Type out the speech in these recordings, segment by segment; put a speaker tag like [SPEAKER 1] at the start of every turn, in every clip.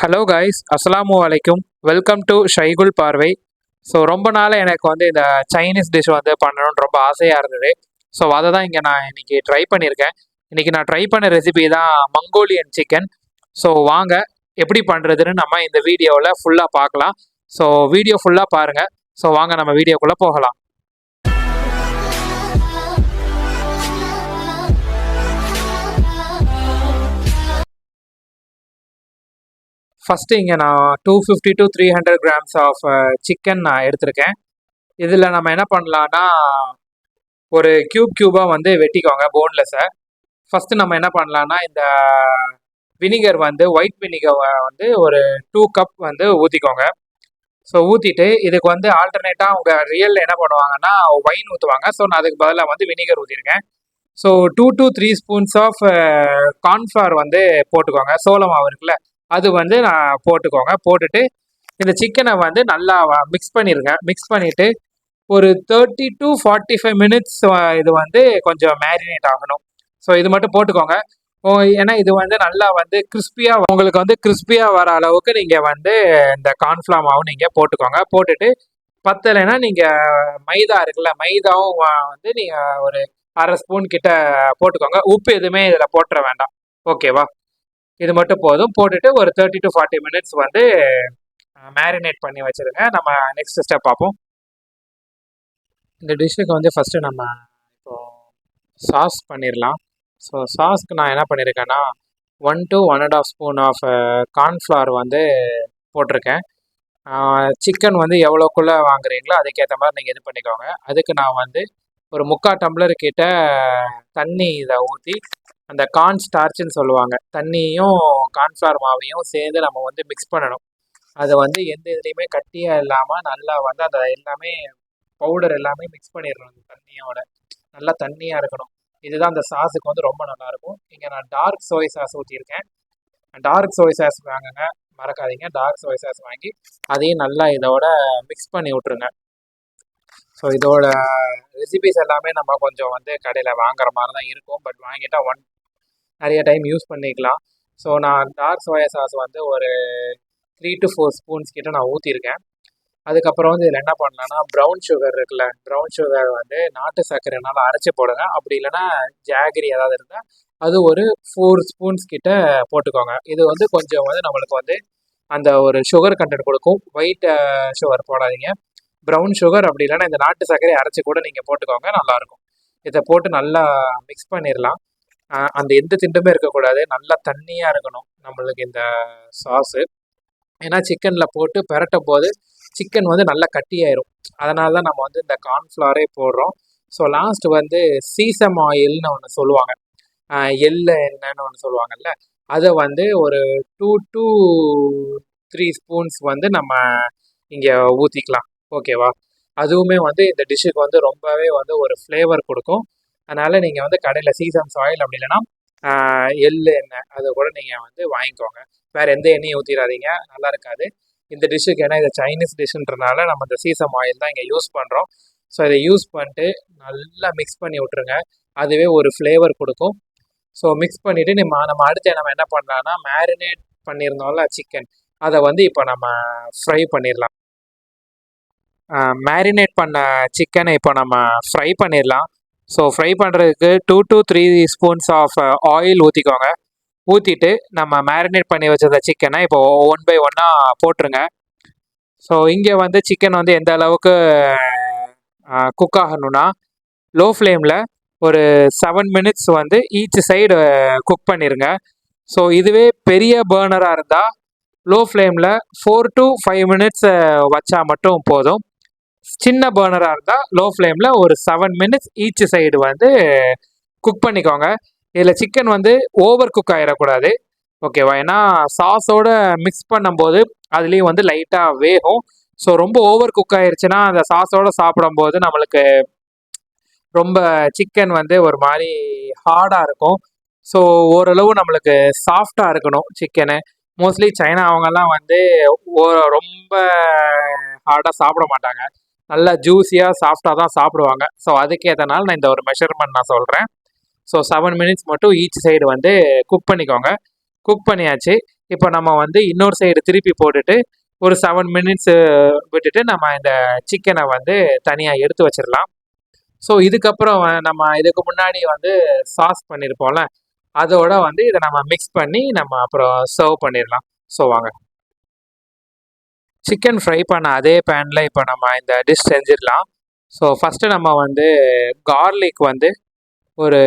[SPEAKER 1] Hello guys, அஸ்ஸலாமு அலைக்கும். Welcome to ஷைகுல் பார்வை. ஸோ ரொம்ப நாள் எனக்கு இந்த சைனீஸ் டிஷ் பண்ணணும்னு ரொம்ப ஆசையாக இருந்தது. ஸோ அதை தான் இங்கே நான் இன்னைக்கு ட்ரை பண்ணியிருக்கேன். இன்னைக்கு நான் ட்ரை பண்ண ரெசிபி தான் மங்கோலியன் சிக்கன். ஸோ வாங்க எப்படி பண்ணுறதுன்னு நம்ம இந்த வீடியோவில் ஃபுல்லாக பார்க்கலாம். ஸோ வீடியோ ஃபுல்லாக பாருங்கள். ஸோ வாங்க நம்ம வீடியோக்குள்ளே போகலாம். ஃபஸ்ட்டு இங்கே நான் 250 to 300 grams ஆஃப் சிக்கன் நான் எடுத்திருக்கேன். இதில் நம்ம என்ன பண்ணலான்னா, ஒரு க்யூபாக வெட்டிக்கோங்க போன்லெஸ்ஸை. ஃபஸ்ட்டு நம்ம என்ன பண்ணலான்னா, இந்த வினிகர் ஒயிட் வினிகர் ஒரு 2 கப் ஊற்றிக்கோங்க. ஸோ ஊற்றிட்டு இதுக்கு ஆல்டர்னேட்டாக அவங்க ரியலில் என்ன பண்ணுவாங்கன்னா ஒயின் ஊற்றுவாங்க. ஸோ நான் அதுக்கு பதிலாக வினிகர் ஊற்றிருக்கேன். So 2 to 3 spoons of cornflour போட்டுக்கோங்க. சோள மாவு இருக்குல்ல, அது நான் போட்டுக்கோங்க. போட்டுட்டு இந்த சிக்கனை நல்லா மிக்ஸ் பண்ணிடுங்க. மிக்ஸ் பண்ணிவிட்டு ஒரு 30 to 45 minutes இது கொஞ்சம் மேரினேட் ஆகணும். ஸோ இது மட்டும் போட்டுக்கோங்க. ஏன்னா இது நல்லா கிறிஸ்பியாக உங்களுக்கு கிறிஸ்பியாக வர அளவுக்கு நீங்கள் இந்த கார்ன்ஃப்ளவர் மாவு நீங்கள் போட்டுக்கோங்க. போட்டுட்டு பத்தலைன்னா நீங்கள் மைதா இருக்குல்ல, மைதாவும் நீங்கள் ஒரு 1/2 ஸ்பூன் கிட்ட போட்டுக்கோங்க. உப்பு எதுவுமே இதில் போட்டுற வேண்டாம், ஓகேவா? இது மட்டும் போதும். போட்டுட்டு ஒரு 30 to 40 minutes மேரினேட் பண்ணி வச்சுருங்க. நம்ம நெக்ஸ்ட் ஸ்டெப் பார்ப்போம். இந்த டிஷ்ஷுக்கு ஃபஸ்ட்டு நம்ம இப்போ சாஸ் பண்ணிடலாம். ஸோ சாஸ்க்கு நான் என்ன பண்ணியிருக்கேன்னா 1 to 1.5 ஸ்பூன் ஆஃப் கார்ன்ஃப்ளவர் போட்டிருக்கேன். சிக்கன் எவ்வளோக்குள்ளே வாங்குறீங்களோ அதுக்கேற்ற மாதிரி நீங்கள் இது பண்ணிக்கோங்க. அதுக்கு நான் ஒரு 3/4 டம்ளர் கிட்ட தண்ணி இதை ஊற்றி, அந்த கார்ன்ஸ்டார்ச்னு சொல்லுவாங்க, தண்ணியும் கார்ன்ஃப்ளவர் மாவையும் சேர்ந்து நம்ம மிக்ஸ் பண்ணணும். அதை எந்த இதுலேயுமே கட்டியாக இல்லாமல் நல்லா அந்த எல்லாமே பவுடர் எல்லாமே மிக்ஸ் பண்ணிடணும். அந்த தண்ணியோட நல்லா தண்ணியாக இருக்கணும். இதுதான் அந்த சாஸுக்கு ரொம்ப நல்லாயிருக்கும். இங்கே நான் டார்க் சோய் சாஸ் ஊற்றியிருக்கேன். டார்க் சோய் சாஸ் வாங்குங்க, மறக்காதீங்க. டார்க் சோய் சாஸ் வாங்கி அதையும் நல்லா இதோட மிக்ஸ் பண்ணி விட்ருங்க. ஸோ இதோட ரெசிபிஸ் எல்லாமே நம்ம கொஞ்சம் கடையில் வாங்குற மாதிரி தான் இருக்கும். பட் வாங்கிட்டால் நிறைய டைம் யூஸ் பண்ணிக்கலாம். ஸோ நான் டார்க் சோயா சாஸ் ஒரு 3 to 4 ஸ்பூன்ஸ் கிட்ட நான் ஊற்றிருக்கேன். அதுக்கப்புறம் இதில் என்ன பண்ணலான்னா, ப்ரௌன் சுகர் இருக்குல்ல, ப்ரௌன் சுகர் நாட்டு சர்க்கரைனால அரைச்சி போடுங்க. அப்படி இல்லைன்னா ஜாகரி ஏதாவது இருந்தால் அது ஒரு 4 ஸ்பூன்ஸ் கிட்ட போட்டுக்கோங்க. இது கொஞ்சம் நம்மளுக்கு அந்த ஒரு சுகர் கண்டென்ட் கொடுக்கும். ஒயிட் சுகர் போடாதீங்க, ப்ரௌன் சுகர் அப்படி இல்லைன்னா இந்த நாட்டு சர்க்கரை அரைச்சி கூட நீங்கள் போட்டுக்கோங்க, நல்லாயிருக்கும். இதை போட்டு நல்லா மிக்ஸ் பண்ணிடலாம். அந்த எந்த திண்டுமே இருக்கக்கூடாது, நல்லா தண்ணியாக இருக்கணும் நம்மளுக்கு இந்த சாஸு. ஏன்னா சிக்கனில் போட்டு பெரட்டும் போது சிக்கன் நல்லா கட்டியாயிரும். அதனால தான் நம்ம இந்த கார்ன்ஃப்ளவரே போடுறோம். ஸோ லாஸ்ட் சீசம் ஆயில்னு ஒன்று சொல்லுவாங்க, எள்ளு எண்ணெய்னு ஒன்று சொல்லுவாங்கல்ல, அதை ஒரு 2 to 3 ஸ்பூன்ஸ் நம்ம இங்கே ஊற்றிக்கலாம், ஓகேவா? அதுவுமே இந்த டிஷ்ஷுக்கு ரொம்பவே ஒரு ஃப்ளேவர் கொடுக்கும். அதனால் நீங்கள் கடையில் சீசம்ஸ் ஆயில் அப்படி இல்லைன்னா எள்ளு எண்ணெய் அதை கூட நீங்கள் வாங்கிக்கோங்க. வேறு எந்த எண்ணெயும் ஊற்றிடாதீங்க, நல்லா இருக்காது இந்த டிஷ்ஷுக்கு. ஏன்னா இது சைனீஸ் டிஷ்ஷுன்றனால நம்ம இந்த சீசம் ஆயில் தான் இங்கே யூஸ் பண்ணுறோம். ஸோ இதை யூஸ் பண்ணிட்டு நல்லா மிக்ஸ் பண்ணி விட்ருங்க. அதுவே ஒரு ஃப்ளேவர் கொடுக்கும். ஸோ மிக்ஸ் பண்ணிவிட்டு நம்ம அடுத்து நம்ம என்ன பண்ணலான்னா, மேரினேட் பண்ணியிருந்தோம்ல சிக்கன், அதை இப்போ நம்ம ஃப்ரை பண்ணிடலாம். மேரினேட் பண்ண சிக்கனை இப்போ நம்ம ஃப்ரை பண்ணிடலாம். ஸோ ஃப்ரை பண்ணுறதுக்கு 2 to 3 ஸ்பூன்ஸ் ஆஃப் ஆயில் ஊற்றிக்கோங்க. ஊற்றிட்டு நம்ம மேரினேட் பண்ணி வச்சிருந்த சிக்கனை இப்போ 1 by 1 போட்டுருங்க. ஸோ இங்கே சிக்கன் எந்த அளவுக்கு குக் ஆகணும்னா, லோ ஃப்ளேமில் ஒரு 7 minutes ஈச் சைடு குக் பண்ணிடுங்க. ஸோ இதுவே பெரிய பர்னராக இருந்தால் லோ ஃப்ளேமில் 4 to 5 minutes வச்சா மட்டும் போதும். சின்ன பர்னராக இருந்தால் லோ ஃப்ளேமில் ஒரு 7 minutes ஈச் சைடு குக் பண்ணிக்கோங்க. இதில் சிக்கன் ஓவர் குக் ஆகிடக்கூடாது, ஓகேவா? ஏன்னா சாஸோட மிக்ஸ் பண்ணும்போது அதுலேயும் லைட்டாக வேகும். ஸோ ரொம்ப ஓவர் குக் ஆகிருச்சுன்னா அந்த சாஸோடு சாப்பிடும்போது நம்மளுக்கு ரொம்ப சிக்கன் ஒரு மாதிரி ஹார்டாக இருக்கும். ஸோ ஓரளவு நம்மளுக்கு சாஃப்டாக இருக்கணும் சிக்கனு. மோஸ்ட்லி சைனா அவங்கெல்லாம் ரொம்ப ஹார்டாக சாப்பிட மாட்டாங்க, நல்லா ஜூஸியாக சாஃப்டாக தான் சாப்பிடுவாங்க. ஸோ அதுக்கேற்றனால நான் இந்த ஒரு மெஷர்மெண்ட் நான் சொல்கிறேன். ஸோ 7 minutes மட்டும் ஈச் சைடு குக் பண்ணிக்கோங்க. குக் பண்ணியாச்சு. இப்போ நம்ம வந்து இன்னொரு சைடு திருப்பி போட்டுட்டு ஒரு 7 மினிட்ஸ் விட்டுட்டு நம்ம இந்த சிக்கனை வந்து தனியாக எடுத்து வச்சிடலாம். ஸோ இதுக்கப்புறம் நம்ம இதுக்கு முன்னாடி வந்து சாஸ் பண்ணியிருப்போம்ல, அதோட வந்து இதை நம்ம மிக்ஸ் பண்ணி நம்ம அப்புறம் சர்வ் பண்ணிடலாம். ஸோ வாங்க, சிக்கன் ஃப்ரை பண்ண அதே பேனில் இப்போ நம்ம இந்த டிஷ் செஞ்சிடலாம். ஸோ ஃபஸ்ட்டு நம்ம வந்து கார்லிக் வந்து ஒரு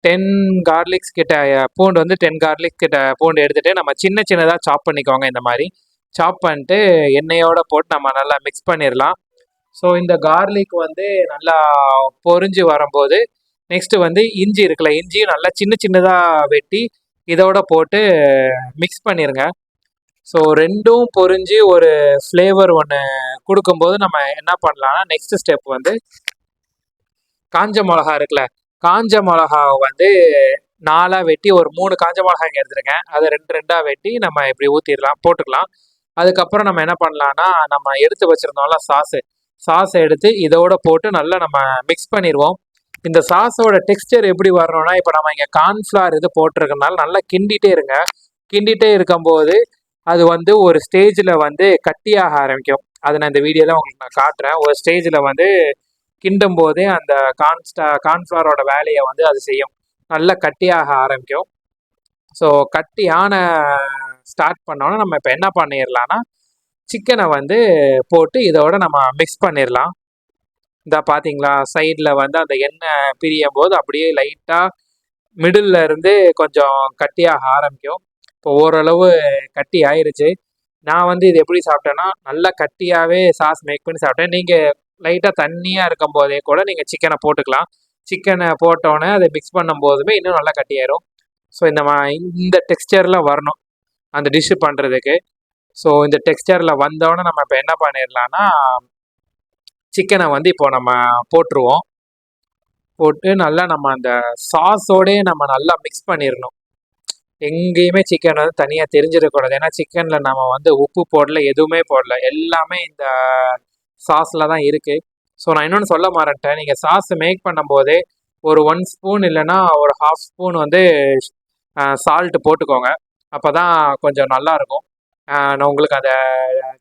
[SPEAKER 1] 10 கார்லிக்ஸ் கிட்ட பூண்டு வந்து 10 கார்லிக் கிட்ட பூண்டு எடுத்துகிட்டு நம்ம சின்ன சின்னதாக சாப் பண்ணிக்கோங்க. இந்த மாதிரி சாப் பண்ணிட்டு எண்ணெயோடு போட்டு நம்ம நல்லா மிக்ஸ் பண்ணிடலாம். ஸோ இந்த கார்லிக் வந்து நல்லா பொரிஞ்சு வரும்போது நெக்ஸ்ட்டு வந்து இஞ்சி இருக்குல்ல, இஞ்சியும் நல்லா சின்ன சின்னதாக வெட்டி இதோட போட்டு மிக்ஸ் பண்ணிடுங்க. ஸோ ரெண்டும் பொரிஞ்சு ஒரு ஃப்ளேவர் ஒன்று கொடுக்கும்போது நம்ம என்ன பண்ணலாம்னா நெக்ஸ்ட் ஸ்டெப் வந்து காஞ்ச மிளகா இருக்குல்ல, காஞ்ச மிளகாவை வந்து 4 வெட்டி ஒரு 3 காஞ்ச மிளகா இங்கே எடுத்துருக்கேன், அதை 2 வெட்டி நம்ம இப்படி ஊற்றிடலாம், போட்டுக்கலாம். அதுக்கப்புறம் நம்ம என்ன பண்ணலான்னா நம்ம எடுத்து வச்சுருந்தோம்ல சாஸை எடுத்து இதோட போட்டு நல்லா நம்ம மிக்ஸ் பண்ணிடுவோம். இந்த சாஸோட டெக்ஸ்டர் எப்படி வரணும்னா, இப்போ நம்ம இங்கே கார்ன்ஃப்ளவர் இது போட்டிருக்கனால நல்லா கிண்டிகிட்டே இருக்கும்போது அது வந்து ஒரு ஸ்டேஜில் வந்து கட்டியாக ஆரம்பிக்கும். அதை நான் இந்த வீடியோவில் உங்களுக்கு நான் காட்டுறேன். ஒரு ஸ்டேஜில் வந்து கிண்டும் போதே அந்த கார்ன்ஃப்ளவரோட வேலையை வந்து அது செய்யும், நல்லா கட்டியாக ஆரம்பிக்கும். ஸோ கட்டியான ஸ்டார்ட் பண்ணோன்னா நம்ம இப்போ என்ன பண்ணிடலான்னா சிக்கனை வந்து போட்டு இதோட நம்ம மிக்ஸ் பண்ணிடலாம். இந்த பார்த்தீங்களா, சைடில் வந்து அந்த எண்ணெய் பிரியும் போது அப்படியே லைட்டாக மிடில் இருந்து கொஞ்சம் கட்டியாக ஆரம்பிக்கும். இப்போ ஓரளவு கட்டி ஆயிருச்சு. நான் வந்து இது எப்படி சாப்பிட்டேன்னா நல்லா கட்டியாகவே சாஸ் மேக் பண்ணி சாப்பிட்டேன். நீங்கள் லைட்டாக தண்ணியாக இருக்கும் போதே கூட நீங்கள் சிக்கனை போட்டுக்கலாம். சிக்கனை போட்டோன்னே அதை மிக்ஸ் பண்ணும் போதுமே இன்னும் நல்லா கட்டியாயிரும். ஸோ இந்த டெக்ஸ்டரில் வரணும் அந்த டிஷ்ஷு பண்ணுறதுக்கு. ஸோ இந்த டெக்ஸ்டரில் வந்தோடனே நம்ம இப்போ என்ன பண்ணிடலான்னா சிக்கனை வந்து இப்போ நம்ம போட்டுருவோம். போட்டு நல்லா நம்ம அந்த சாஸோடே நம்ம நல்லா மிக்ஸ் பண்ணிடணும். எங்கேயுமே சிக்கன் வந்து தனியாக தெரிஞ்சிடக்கூடாது. ஏன்னா சிக்கனில் நம்ம வந்து உப்பு போடல, எதுவுமே போடல, எல்லாமே இந்த சாஸில் தான் இருக்குது. ஸோ நான் இன்னொன்று சொல்ல மறந்துட்டேன், நீங்கள் சாஸ் மேக் பண்ணும்போதே ஒரு 1 ஸ்பூன் இல்லைன்னா ஒரு 1/2 ஸ்பூன் வந்து சால்ட்டு போட்டுக்கோங்க. அப்போ தான் கொஞ்சம் நல்லாயிருக்கும். நான் உங்களுக்கு அந்த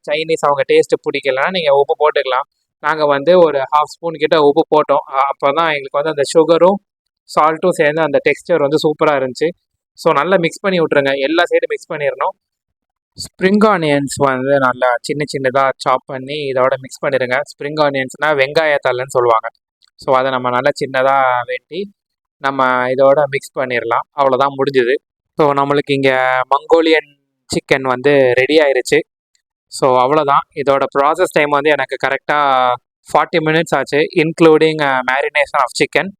[SPEAKER 1] சைனீஸ் அவங்க டேஸ்ட்டு பிடிக்கலன்னா நீங்கள் உப்பு போட்டுக்கலாம். நாங்கள் வந்து ஒரு 1/2 ஸ்பூன் கிட்ட உப்பு போட்டோம். அப்போ தான் எங்களுக்கு வந்து அந்த சுகரும் சால்ட்டும் சேர்ந்து அந்த டெக்ஸ்டர் வந்து சூப்பராக இருந்துச்சு. ஸோ நல்லா மிக்ஸ் பண்ணி விட்ருங்க, எல்லா சைடும் மிக்ஸ் பண்ணிடணும். ஸ்ப்ரிங் ஆனியன்ஸ் வந்து நல்லா சின்னதாக சாப் பண்ணி இதோட மிக்ஸ் பண்ணிடுங்க. ஸ்ப்ரிங் ஆனியன்ஸ்னால் வெங்காயத்தல்லுன்னு சொல்லுவாங்க. ஸோ அதை நம்ம நல்லா சின்னதாக வெட்டி நம்ம இதோட மிக்ஸ் பண்ணிடலாம். அவ்வளோதான், முடிஞ்சுது. ஸோ நம்மளுக்கு இங்கே மங்கோலியன் சிக்கன் வந்து ரெடி ஆயிருச்சு. ஸோ அவ்வளோதான். இதோட ப்ராசஸ் டைம் வந்து எனக்கு கரெக்டாக 40 மினிட்ஸ் ஆச்சு, including marination of chicken.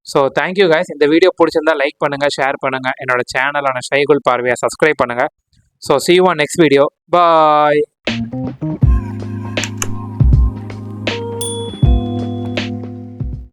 [SPEAKER 1] So thank you guys. இந்த வீடியோ பிடிச்சிருந்தா லைக் பண்ணுங்கள், ஷேர் பண்ணுங்கள். என்னோட சேனலான ஷைகுல் பார்வையை சப்ஸ்கிரைப் பண்ணுங்கள். So see you on next video. Bye.